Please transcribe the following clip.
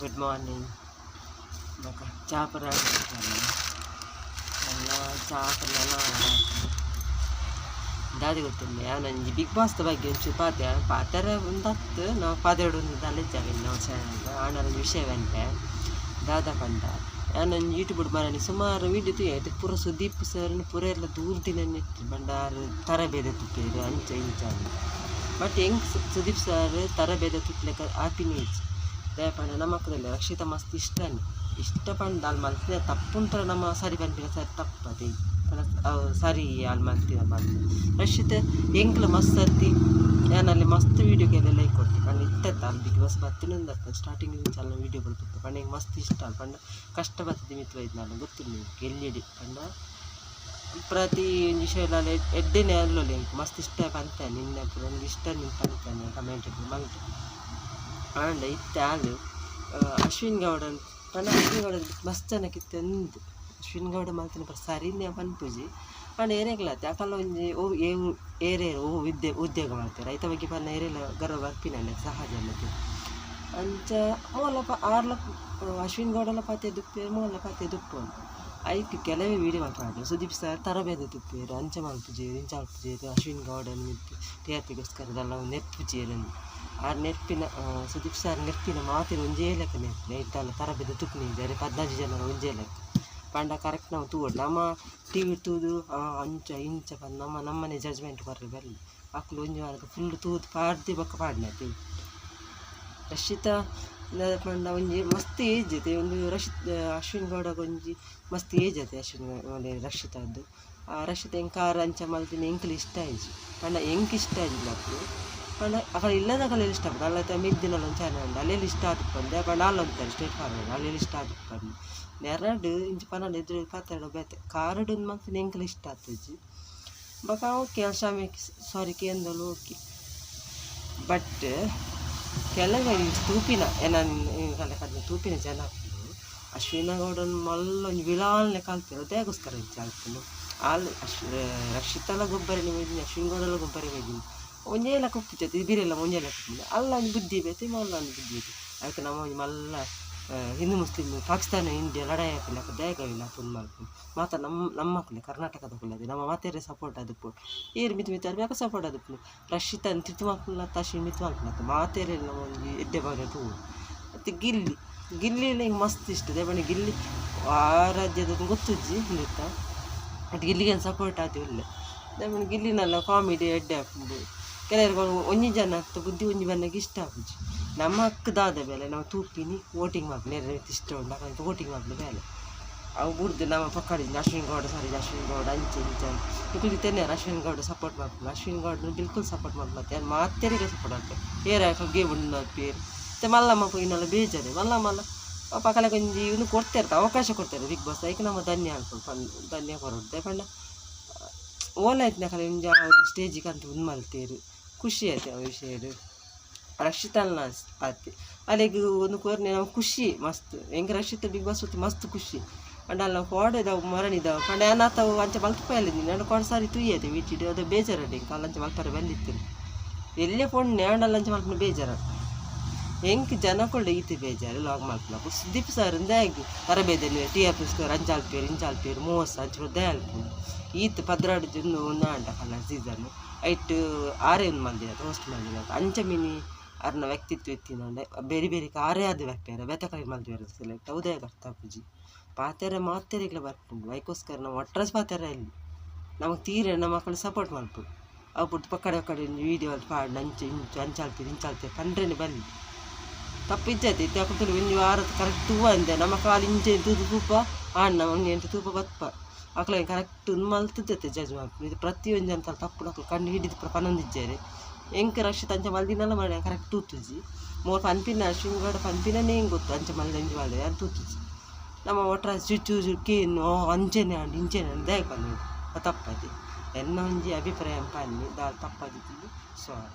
Good morning. ಮಗ ಚಾಪರ ಎಲ್ಲ ಚಾಪರ್ನೆಲ್ಲ ದಾದಿ ಗೊತ್ತಿಲ್ಲ ನಂಜಿ ಬಿಗ್ ಬಾಸ್ ಬಗ್ಗೆ ಒಂಚೂರು ಪಾತ್ರ ಒಂದು ಹತ್ತು ನಾವು ಪಾದೆರಡು ಒಂದು ತಲೆಜಾವೆ ನಾವು ಚಾನಲ್ ಆನರ ವಿಷಯವಂತೆ ದಾದ ಪಂಡ ನಾನು ಯೂಟ್ಯೂಬ್ ಮನೆ ಸುಮಾರು ವೀಡಿಯೋ ತುಯ್ಯಾಯ್ತು ಪೂರ ಸುದೀಪ್ ಸರ್ ಪೂರ ಎಲ್ಲ ದೂರ ದಿನ ಬಂಡಾರು ತರಬೇದ ತುಪ್ಪೇರು ಅಂಚ ಇಂಚ ಬಟ್ ಹೆಂಗೆ ಸುದೀಪ್ ಸರ್ ತರಬೇದ ತುಪ್ಲೆಕ್ಕ ಆಪಿನ ಏಜ್ ದಯಪಂಡ ನಮ್ಮ ಮಕ್ಕಳಲ್ಲಿ ರಕ್ಷಿತ ಮಸ್ತ್ ಇಷ್ಟ ಪಂಡ ಅಲ್ಲಿ ಮಲ್ತಿದ ತಪ್ಪುಂಟರ ನಮ್ಮ ಸರಿ ಬಂದಿನ ಸರಿ ತಪ್ಪದೆ ಸರಿ ಅಲ್ಲಿ ಮಲ್ತಿದ ಬಂದು ರಕ್ಷಿತ ಹೆಂಗ್ಲ ಮಸ್ತ್ ಸರ್ತಿ ನಾನಲ್ಲಿ ಮಸ್ತ್ ವೀಡಿಯೋಗೆಲ್ಲ ಲೈಕ್ ಕೊಡ್ತೀನಿ ಪಂಡ ಇತ್ತ ಅಲ್ಲಿ ಬಿಗ್ ಬಾಸ್ ಬರ್ತೀನಿ ಸ್ಟಾರ್ಟಿಂಗ್ ಚಾಲ ವೀಡಿಯೋ ಬರ್ತಿತ್ತು ಪಂಡ ಹಿಂಗೆ ಮಸ್ತ್ ಇಷ್ಟ ಅಲ್ಲ ಪಂಡ ಕಷ್ಟ ಬರ್ತದೆ ಮಿತ್ರ ಇದು ನಾನು ಗೊತ್ತಿಲ್ಲ ನೀವು ಗೆಲ್ಲಿಡಿ ಪಂಡ ಪ್ರತಿ ವಿಷಯ ಎಡ್ಡೆನೇ ಅಲ್ಲೋಲ್ಲ ಹೆಂಗೆ ಮಸ್ತ್ ಇಷ್ಟ ಪಂತ ನಿನ್ನೆ ನನಗೆ ಇಷ್ಟ ನಿಂಗೆ ಪಂತಾನೆ ಕಮೆಂಟ್ ಮಲ್ತು ಆಂಡ ಇತ್ತೆ ಆಳು ಅಶ್ವಿನ್ ಗೌಡ ಪಂಡ ಅಶ್ವಿನ್ ಗೌಡ ಮಸ್ತ್ ಜನಕ್ಕಿತ್ತು ಅಂದು ಅಶ್ವಿನ್ ಗೌಡ ಮಲ್ತಿನ ಬರ್ ಸರಿನೇ ಪನ್ಪುಜಿ ಪಂಡ ಏನೇಗ್ಲತ್ತೆ ಅಕಲ್ಲ ಒಂಜಿ ಏರೇರು ಉದ್ಯೋಗ ಮಾಡ್ತಾರೆ ರೈತ ಬಗ್ಗೆ ಪನ್ನ ಏರೆಲ್ಲ ಗರ್ವ ಬರ್ಪಿನ ಸಹಜ ಅನ್ನೋದು ಅಂಚ ಮೂಲ ಆರ್ಲ ಅಶ್ವಿನ್ ಗೌಡಲ ಪಾತೆ ದುಪ್ಪೇರು ಮೂಲ ಪಾತೆ ದುಪ್ಪು ಐಕ್ ಕೆಲವೇ ವೀಡಿಯೋ ಮಾತಾಡಿದ್ರು ಸುದೀಪ್ ಸರ್ ತರಬೇದ ತುಪ್ಪೇರು ಅಂಚ ಮಲ್ಪುಜೇರು ಇಂಚ ಮಲ್ಪುಜೇರು ಅಶ್ವಿನ್ ಗೌಡನ ಮಿತ್ತು ಟಿಆರ್ಪಿಗೋಸ್ಕರದೆಲ್ಲ ನೆರ್ಪುಜೇರನ್ನು ಆ ನೆರ್ಪಿನ ಸುದೀಪ್ ಸರ್ ನೆರ್ಪಿನ ಮಾತಿನ ಒಂಜೇ ಲೆಕ್ಕ ನೆರ್ಪಿನ ಇಟ್ಟಲ್ಲ ತರಬೇದ ತುಪ್ಪನಿದ್ದಾರೆ 14 ಜನರ ಒಂಜೇ ಲೆಕ್ಕ ಪಂಡ ಕರೆಕ್ಟ್ ನಾವು ತೂಡು ನಮ್ಮ ಟಿವಿ ತೂದು ಅಂಚ ಇಂಚ ಬಂದು ನಮ್ಮನೆ ಜಡ್ಜ್ಮೆಂಟ್ ಬರಲಿ ಮಕ್ಕಳು ಒಂಜಿ ವಾರದ ಫುಲ್ ತೂದು ಪಾಡ್ದು ಬಕ್ಕ ಪಾಡಿನ ಟಿವಿ ರಕ್ಷಿತ ಪಂಡ ಒಂಜಿ ಮಸ್ತ್ ಏಜ್ ಐತೆ ಒಂದು ಅಶ್ವಿನ್ ಗೌಡಗೆ ಒಂಜಿ ಮಸ್ತ್ ಏಜ್ ಐತೆ ಅಶ್ವಿನ್ ರಕ್ಷಿತದ್ದು ರಕ್ಷಿತ ಹೆಂಗೆ ಕಾರ್ ಅಂಚ ಮಲ್ತಿನ ಎಂಕ್ಲು ಇಷ್ಟ ಆಯ್ತು ಪಂಡ ಹೆಂಗೆ ಇಷ್ಟ ಆಗಿಲ್ಲ ಅಪ್ಪು ಪಂಡ ಅక్కడ ಇಲ್ಲದ ಕಲೆಯಲ್ಲಿ ಇಷ್ಟ ಆಗ್ತದೆ ಅಲ್ಲ ಮಿದ್ದಿನಲ್ಲ ಒಂದು ಚಾನಲ್ ಉಂಟು ಅಲ್ಲೆಲ್ಲಿ ಇಷ್ಟ ಆದಕ್ಕೆ ಬಂದೆ ಪಂಡ ಅಲ್ಲೊಂತಾರೆ ಸ್ಟೇಟ್ ಫಾರ್ವರ್ಡ್ ಅಲ್ಲೆಲ್ಲಿ ಇಷ್ಟ ಆದಕ್ಕೆ ಬಂದು ನೆರಡು ಇಂಚು ಪನ್ನೊಂದು ಎದುರು ಪಾತ್ರೆಡು ಬೇತೆ ಕಾರಡು ಮಲ್ತಿನ ಎಂಕ್ಲು ಇಷ್ಟ ಆಗ್ತದೆ ಬಕ okay Shami sorry ಕೇಂದಲು okay but ಕೆಲವೇ ತೂಪಿನ ನಾನು ತೂಪಿನ ಜನ ಅಶ್ವಿನ ಗೌಡನ ಮಲ್ಲೊಂದು ವಿಳಾಲ್ನೆ ಕಲ್ತಿರೋ ದೇಗೋಸ್ಕರ ಆಲ್ಪನು ಅಲ್ಲಿ ರಕ್ಷಿತಲ ಗೊಬ್ಬರನೇ ಹೋಯ್ತೀನಿ ಅಶ್ವಿನ್ ಗೌಡಲ ಗೊಬ್ಬರ ಹೋಯ್ತೀನಿ ಒಂಜೇಲ ಕುಪ್ಪಿತೈತೆ ಇದಿರೆಲ್ಲ ಒಂಜೇಲ ಕುಪ್ಪಿಲ್ಲ ಅಲ್ಲ ಒಂದು ಬುದ್ಧಿ ಬೇತೆ ಮಲ್ಲ ಒಂದು ಬುದ್ಧಿ ಐತಿ ಅದಕ್ಕೆ ನಮ್ಮ ಒಂದು ಮಲ್ಲ ಹಿಂದೂ ಮುಸ್ಲಿಮ್ ಪಾಕಿಸ್ತಾನ ಇಂಡಿಯಾ ಲಡಾಯಿ ಹಾಕಿಲ್ಲ ದೇಗವಿಲ್ಲ ಪುನ್ ಮಾಡ್ಕೊಂಡು ಮಾತ್ರ ನಮ್ಮ ಮಕ್ಕಳೇ ಕರ್ನಾಟಕದ ಕುಲ್ಲದೆ ನಮ್ಮ ಮಾತೇರೆ ಸಪೋರ್ಟ್ ಅದಪ್ಪು ಏರು ಮಿತ್ ಬೇಕು ಸಪೋರ್ಟ್ ಅದಪ್ಪು ರಕ್ಷಿತ ತಿತ್ತು ಮಕ್ಕಳ ತಶಿ ಮಿತ್ ಮಕ್ಕಳ ಮಾತೇರೆ ನಮ್ಮ ಒಂದು ಎಡ್ಡೆ ಬಾಗ ಟೂ ಮತ್ತು ಗಿಲ್ಲಿ ಎಲ್ಲ ಹಿಂಗೆ ಮಸ್ತ್ ಇಷ್ಟ ದೇವಣ್ಣ ಗಿಲ್ಲಿ ಆ ರಾಜ್ಯದ ಗೊತ್ತುಜ್ಜಿ ಗೊತ್ತ ಬಟ್ ಗಿಲ್ಲಿಗೆ ಸಪೋರ್ಟ್ ಆದಿಲ್ಲ ದೇವಣ್ಣ ಗಿಲ್ಲಿನೆಲ್ಲ ಕಾಮಿಡಿ ಎಡ್ಡೆ ಹಾಕೊಂಡು ಕೆಲವ್ರಿಗೆ ಒಂಜಿ ಜನ ಆಗ್ತದೆ ಬುದ್ಧಿ ಒಂಜಿ ಬನ್ನಗೆ ಇಷ್ಟ ಆಗುಜಿ ನಮ್ಮ ಅಕ್ಕದಾದ ಬೇಲೆ ನಾವು ತೂಪಿನಿ ವೋಟಿಂಗ್ ಮಾಡ್ಲಿ ನೆರೆ ಇಷ್ಟ ಉಂಟು ಹಾಕಂತ ವೋಟಿಂಗ್ ಮಾಡ್ಲಿ ಬೇಲೆ ಅವು ಬಿಡ್ದು ನಮ್ಮ ಪಕ್ಕಡಿದ್ದು ಅಶ್ವಿನ್ ಗೌಡ ಅಶ್ವಿನ್ ಗೌಡ ಅಂಚೆ ಇಂಚೆ ಇಕ್ಕಳಿಗೆ ತೆನ್ನೆ ಅಶ್ವಿನ್ ಗೌಡ ಸಪೋರ್ಟ್ ಮಾಡ್ಕೊಂಡು ಅಶ್ವಿನ್ ಗೌಡ ಬಿಲ್ಕುಲ್ ಸಪೋರ್ಟ್ ಮಾಡ್ಲತ್ತೆ ಅದು ಮಾತೇರಿಗೆ ಸಪೋರ್ಟ್ ಆಗ್ತದೆ ಏರ ಗೇಮ್ ಉಂಡು ಪೇರು ಮತ್ತು ಮಲ್ಲಮ್ಮ ಇನ್ನೆಲ್ಲ ಬೇಜಾರೆ ಮಲ್ಲಮ್ಮಲ್ಲ ಪಕ್ಕಲೆ ಕೊಂಚ ಇವನು ಕೊಡ್ತಿರ್ತಾರೆ ಅವಕಾಶ ಕೊಡ್ತಾರೆ ಬಿಗ್ ಬಾಸ್ ಅದಕ್ಕೆ ನಮ್ಮ ಧನ್ಯ ಅನ್ಕೊಂಡು ಧನ್ಯ ಕೊರಡ್ದೆ ಪಂಡ ಓಲಾಯ್ತು ಕಲೆ ಒಂದು ಸ್ಟೇಜಿಗೆ ಅಂತ ಒಂದು ಮಲ್ತೇರು ಖುಷಿ ಆಯ್ತು ಆ ವಿಷಯ ರಕ್ಷಿತಲ್ಲ ಆಯ್ತು ಅಲ್ಲಿಗೆ ಒಂದು ಕೋರ್ನೆ ನಾವು ಖುಷಿ ಮಸ್ತ್ ಹೆಂಗೆ ರಕ್ಷಿತ ಬಿಗ್ ಬಾಸ್ ಹೊತ್ತು ಮಸ್ತ್ ಖುಷಿ ಪಂಡ ಅಲ್ಲಿ ನಾವು ಕೋಡಿದಾವು ಮರಣಿದಾವು ಪಂಡ ಏನಾತಾವು ಅಂಚೆ ಮಲ್ತುಪಾಯಲ್ಲಿ ನಾನು ಕೋಡ್ ಸಾರಿ ತುಯ್ಯತೆ ವೀಟಿಡು ಅದು ಬೇಜಾರಡ್ಡಿ ಕಾಲಂಚೆ ಮಲ್ಪರೆ ಬಂದಿತ್ತು ಎಲ್ಲೇ ಫೋನ್ ನ್ಯಾಂಡಲ್ಲ ಅಂಚೆ ಮಲ್ಪನ ಬೇಜಾರ ಹೆಂಗೆ ಜನಕೊಳ್ಳೆ ಈತಿ ಬೇಜಾರು ಲಾಗ್ ಮಲ್ಪು ಸುದೀಪ್ ಸರ್ ಆಗಿ ತರಬೇದಲ್ಲಿ TRP ಅಂಚಾಲ್ಪೇರು ಇಂಚಾಲ್ಪೇರು 30 ಅಂಚೆ ಅಲ್ಪು ಈತ್ 16 ಜನ ಒಂದು ಆಂಟ ಕಲರ್ ಸೀಸನ್ನು ಐಟ್ ಆರೇ ಒಂದು ಮಂದಿ ರೋಸ್ಟ್ ಮಂದಿ ಅಂಚ ಮಿನಿ ಅವ್ರನ್ನ ವ್ಯಕ್ತಿತ್ವ ಎತ್ತಿನಂಡೆ ಬೇರೆ ಬೇರೆ ಆರೇ ಆದ ವ್ಯಕ್ತಿಯಾರ ಬೆತಕಲಿ ಮಲ್ದಿರೋ ಸೆಲೆಕ್ಟ್ ಉದಯ ಕರ್ತಾಪುಜಿ ಪಾತೆರ ಮಾತೆರೆಗ್ಲ ಬರ್ಪುಂಡು ಅದಕ್ಕೋಸ್ಕರ ನಾವು ಒಟ್ರಾಸ್ ಪಾತೆರ ಇಲ್ಲಿ ನಮಗೆ ತೀರ ನಮ್ಮ ಮಕ್ಕಳು ಸಪೋರ್ಟ್ ಮಾಡ್ಬೋದು ಅವು ಬಿಟ್ಟು ಪಕ್ಕಡೆ ವೀಡಿಯೋ ಅಲ್ಲಿ ಪಾಡು ಅಂಚೆ ಇಂಚು ಇಂಚಾಲ್ತೀರಿ ಪಂಡ್ರೇನೆ ಬರಲಿ ತಪ್ಪು ಇಜ್ಜೈತೆ ಇತ್ತಾಕೊಂಡು ಒಂದು ವಾರದ ಕರೆಕ್ಟ್ ತೂವ ಅಂದೆ ನಮ್ಮ ಕಾಲು ಇಂಚೆ ತೂಪ ಅಣ್ಣ ಒಂದು 8 ತೂಪ ಬಪ್ಪ ಮಕ್ಕಳು ಕರೆಕ್ಟ್ ಮಲ್ತಿದ್ದೈತೆ ಜಡ್ಜ್ ಮಾಡ್ಕೊಂಡು ಇದು ಪ್ರತಿಯೊಂದು ಜನ ತಪ್ಪು ಮಕ್ಕಳು ಕಂಡು ಹಿಡಿದು ಪನ್ನೊಂದಿದ್ದಾರೆ ಹೆಂಗೆ ರಕ್ಷಿತ ಅಂಚೆ ಮಲ್ದಿನೆಲ್ಲ ಮಾಡಿ ಕರೆಕ್ಟ್ ತೂತುಜಿ ಮೂರು ಪನ್ಪಿನ ಅಶ್ವಿನ್ ಗೌಡ ಪನ್ಪಿನೇ ಹೆಂಗೆ ಗೊತ್ತು ಅಂಚೆ ಮಲ್ದ ಇಂಚು ಮಾಡಿದೆ ಅದು ತೂತುಜಿ ನಮ್ಮ ಒಟ್ರ ಚುಚ್ಚು ಕೇನು ಅಂಚೆನೆ ಅಂಡು ಇಂಚೆನೆ ಅಂದು ದಯ ಬಂದು ತಪ್ಪದೆ ಎನ್ನ ಒಂಜಿ ಅಭಿಪ್ರಾಯ ಪನ್ನಿ ದಾಲ್ ತಪ್ಪದಿದ್ದು ಸಾರಿ.